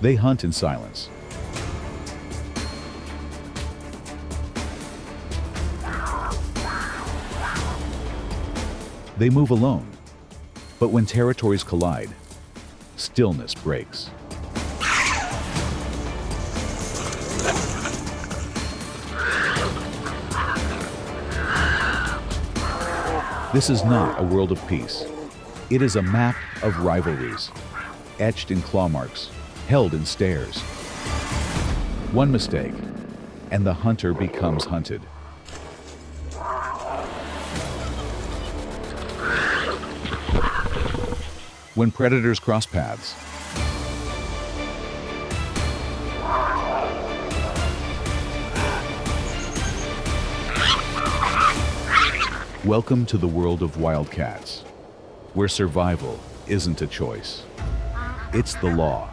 They hunt in silence. They move alone. But when territories collide, stillness breaks. This is not a world of peace. It is a map of rivalries, etched in claw marks, held in stares. One mistake, and the hunter becomes hunted. When predators cross paths, welcome to the world of wildcats, where survival isn't a choice. It's the law.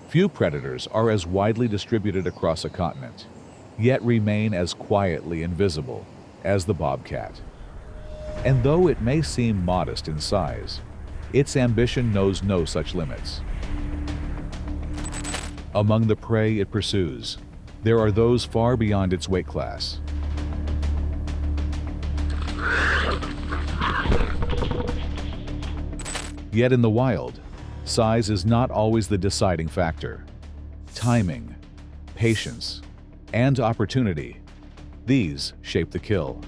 Few predators are as widely distributed across a continent, yet remain as quietly invisible as the bobcat. And though it may seem modest in size, its ambition knows no such limits. Among the prey it pursues, there are those far beyond its weight class. Yet in the wild, size is not always the deciding factor. Timing, patience, and opportunity, these shape the kill.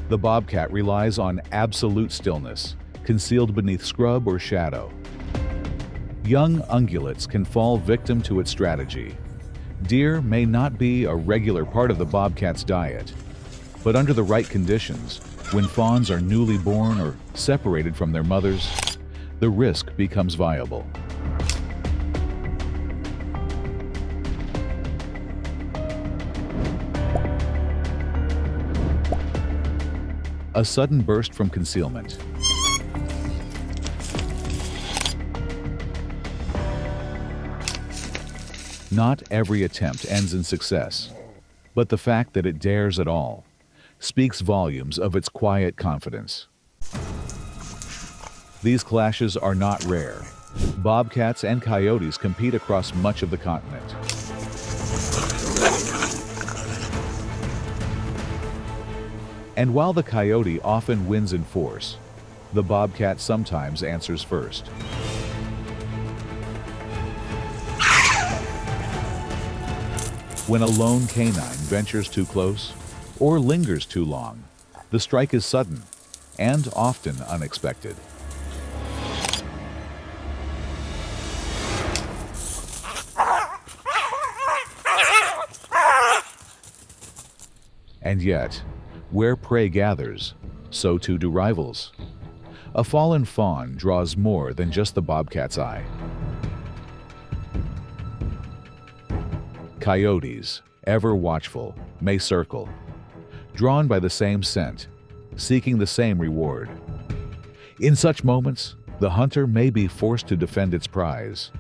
The bobcat relies on absolute stillness, concealed beneath scrub or shadow. Young ungulates can fall victim to its strategy. Deer may not be a regular part of the bobcat's diet, but under the right conditions, when fawns are newly born or separated from their mothers, the risk becomes viable. A sudden burst from concealment. Not every attempt ends in success, but the fact that it dares at all speaks volumes of its quiet confidence. These clashes are not rare. Bobcats and coyotes compete across much of the continent. And while the coyote often wins in force, the bobcat sometimes answers first. When a lone canine ventures too close or lingers too long, the strike is sudden and often unexpected. And yet, where prey gathers, so too do rivals. A fallen fawn draws more than just the bobcat's eye. Coyotes, ever watchful, may circle, drawn by the same scent, seeking the same reward. In such moments, the hunter may be forced to defend its prize.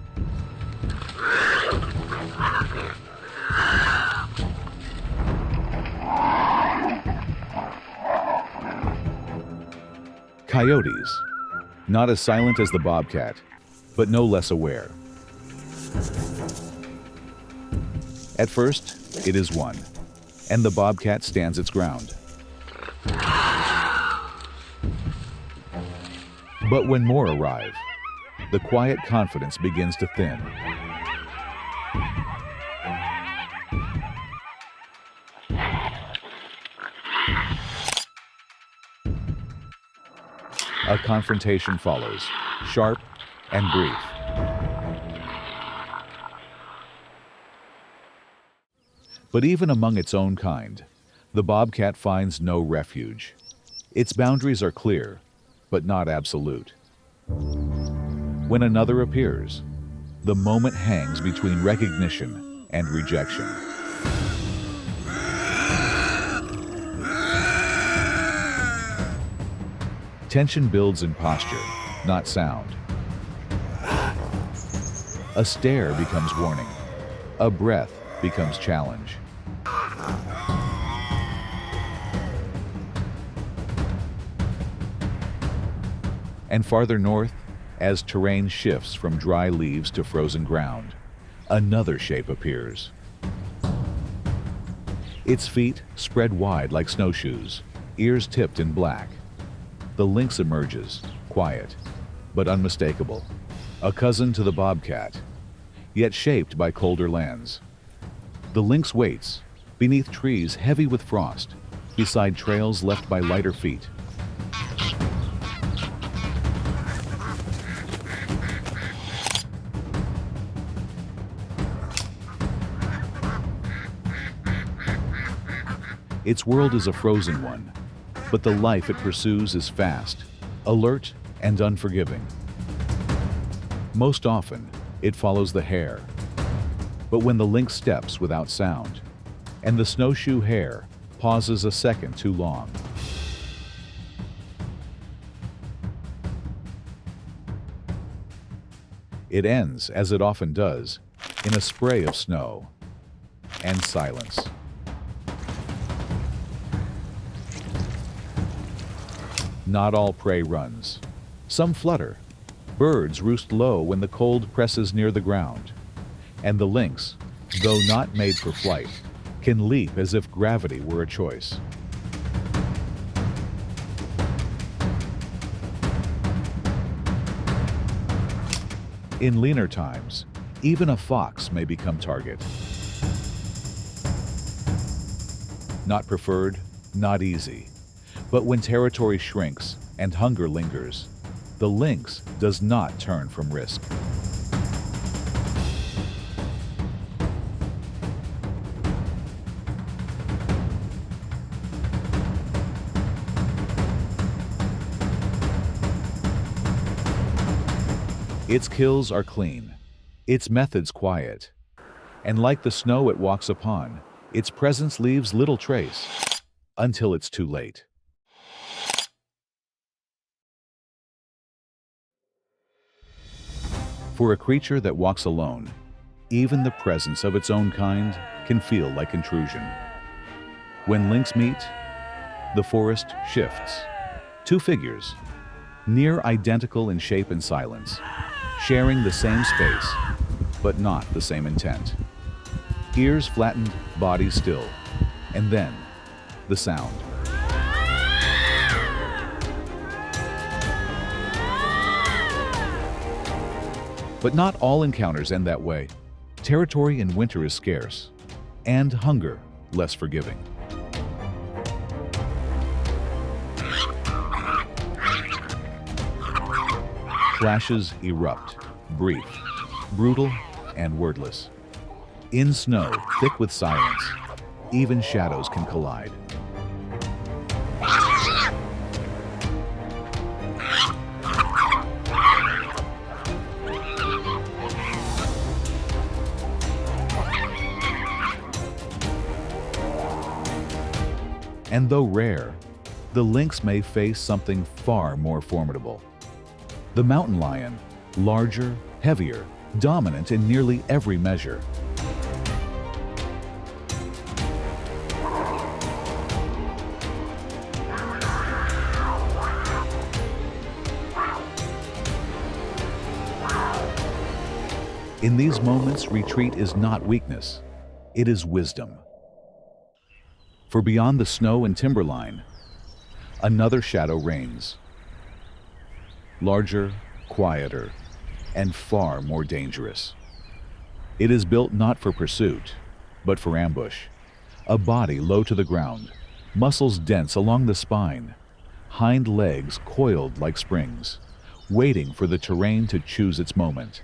Coyotes, not as silent as the bobcat, but no less aware. At first, it is one, and the bobcat stands its ground. But when more arrive, the quiet confidence begins to thin. A confrontation follows, sharp and brief. But even among its own kind, the bobcat finds no refuge. Its boundaries are clear, but not absolute. When another appears, the moment hangs between recognition and rejection. Tension builds in posture, not sound. A stare becomes warning. A breath becomes challenge. And farther north, as terrain shifts from dry leaves to frozen ground, another shape appears. Its feet spread wide like snowshoes, ears tipped in black. The lynx emerges, quiet, but unmistakable. A cousin to the bobcat, yet shaped by colder lands. The lynx waits, beneath trees heavy with frost, beside trails left by lighter feet. Its world is a frozen one, but the life it pursues is fast, alert, and unforgiving. Most often, it follows the hare. But when the lynx steps without sound, and the snowshoe hare pauses a second too long, it ends, as it often does, in a spray of snow and silence. Not all prey runs. Some flutter. Birds roost low when the cold presses near the ground. And the lynx, though not made for flight, can leap as if gravity were a choice. In leaner times, even a fox may become target. Not preferred, not easy. But when territory shrinks and hunger lingers, the lynx does not turn from risk. Its kills are clean, its methods quiet, and like the snow it walks upon, its presence leaves little trace until it's too late. For a creature that walks alone, even the presence of its own kind can feel like intrusion. When lynx meet, the forest shifts. Two figures, near identical in shape and silence, sharing the same space, but not the same intent. Ears flattened, bodies still, and then the sound. But not all encounters end that way. Territory in winter is scarce, and hunger less forgiving. Clashes erupt, brief, brutal, and wordless. In snow, thick with silence, even shadows can collide. And though rare, the lynx may face something far more formidable. The mountain lion, larger, heavier, dominant in nearly every measure. In these moments, retreat is not weakness, it is wisdom. For beyond the snow and timberline, another shadow reigns. Larger, quieter, and far more dangerous. It is built not for pursuit, but for ambush. A body low to the ground, muscles dense along the spine, hind legs coiled like springs, waiting for the terrain to choose its moment.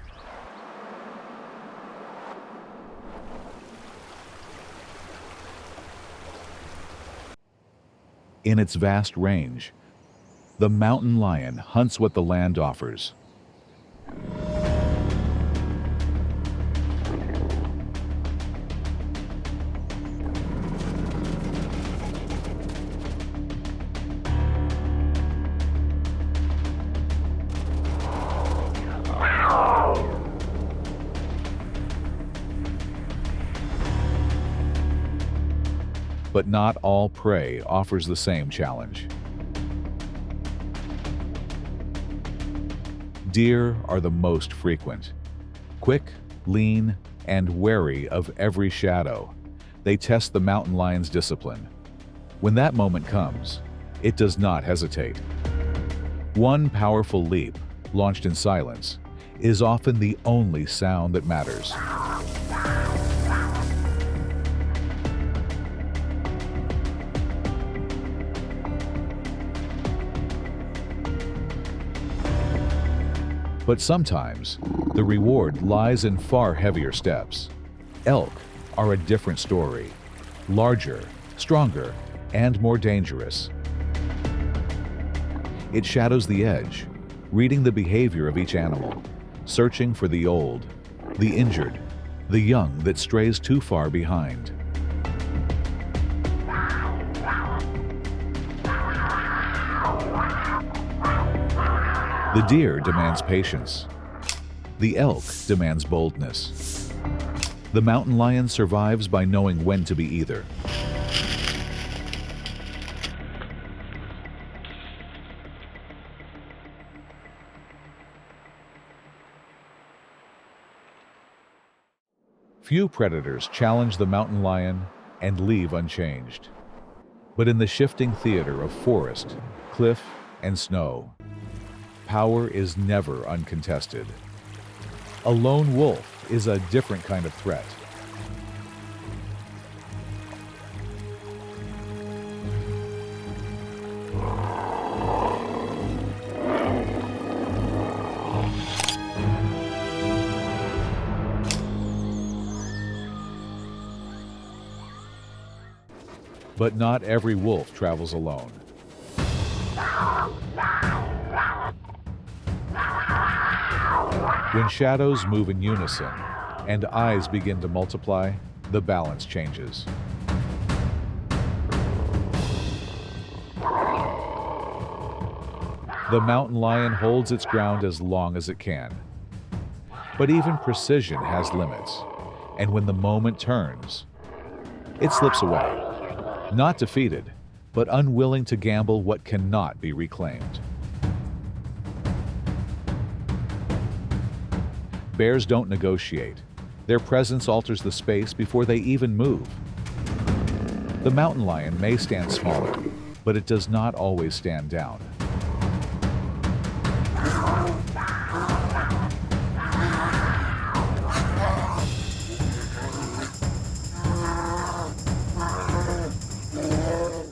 In its vast range, the mountain lion hunts what the land offers. But not all prey offers the same challenge. Deer are the most frequent. Quick, lean, and wary of every shadow, they test the mountain lion's discipline. When that moment comes, it does not hesitate. One powerful leap, launched in silence, is often the only sound that matters. But sometimes, the reward lies in far heavier steps. Elk are a different story. Larger, stronger, and more dangerous. It shadows the edge, reading the behavior of each animal, searching for the old, the injured, the young that strays too far behind. The deer demands patience. The elk demands boldness. The mountain lion survives by knowing when to be either. Few predators challenge the mountain lion and leave unchanged. But in the shifting theater of forest, cliff, and snow, power is never uncontested. A lone wolf is a different kind of threat. But not every wolf travels alone. When shadows move in unison and eyes begin to multiply, the balance changes. The mountain lion holds its ground as long as it can. But even precision has limits, and when the moment turns, it slips away. Not defeated, but unwilling to gamble what cannot be reclaimed. Bears don't negotiate. Their presence alters the space before they even move. The mountain lion may stand smaller, but it does not always stand down.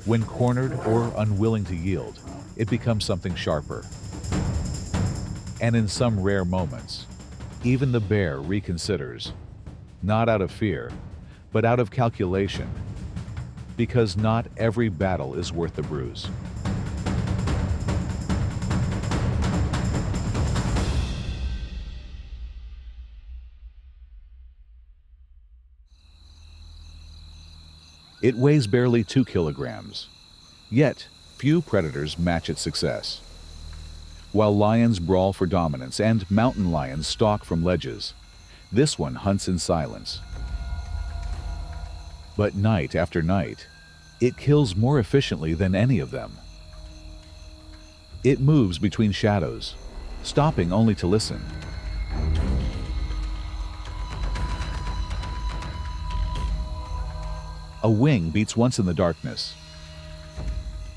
When cornered or unwilling to yield, it becomes something sharper. And in some rare moments, even the bear reconsiders, not out of fear, but out of calculation, because not every battle is worth the bruise. It weighs barely 2 kilograms, yet few predators match its success. While lions brawl for dominance and mountain lions stalk from ledges, this one hunts in silence. But night after night, it kills more efficiently than any of them. It moves between shadows, stopping only to listen. A wing beats once in the darkness.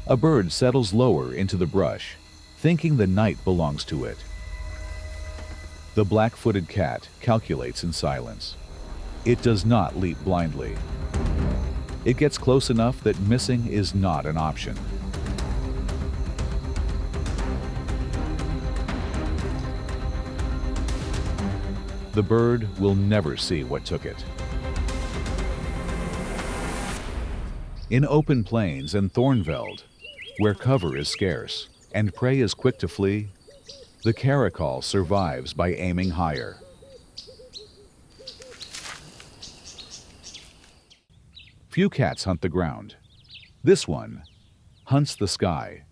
A bird settles lower into the brush, thinking the night belongs to it. The black-footed cat calculates in silence. It does not leap blindly. It gets close enough that missing is not an option. The bird will never see what took it. In open plains and thornveld, where cover is scarce and prey is quick to flee, the caracal survives by aiming higher. Few cats hunt the ground. This one hunts the sky.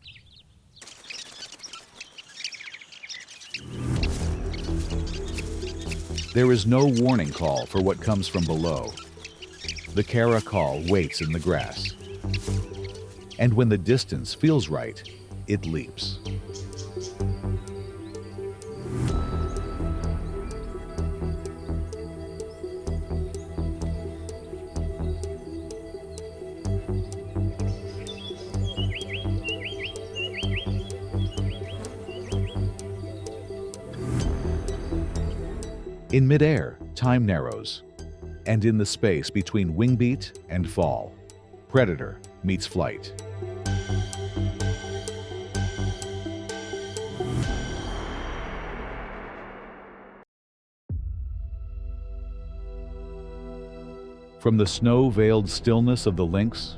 There is no warning call for what comes from below. The caracal waits in the grass, And when the distance feels right, it leaps. In midair, time narrows, and in the space between wing beat and fall, predator meets flight. From the snow-veiled stillness of the lynx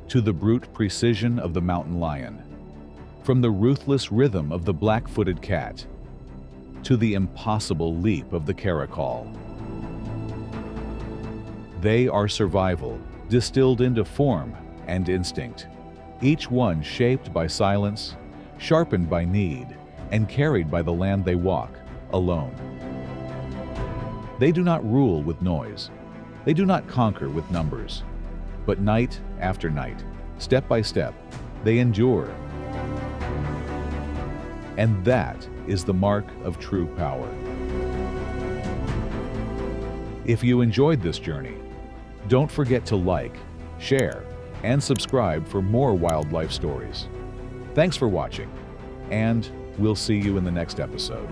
to the brute precision of the mountain lion, from the ruthless rhythm of the black-footed cat to the impossible leap of the caracal. They are survival, distilled into form and instinct, each one shaped by silence, sharpened by need, and carried by the land they walk, alone. They do not rule with noise. They do not conquer with numbers. But night after night, step by step, they endure. And that is the mark of true power. If you enjoyed this journey, don't forget to like, share, and subscribe for more wildlife stories. Thanks for watching, and we'll see you in the next episode.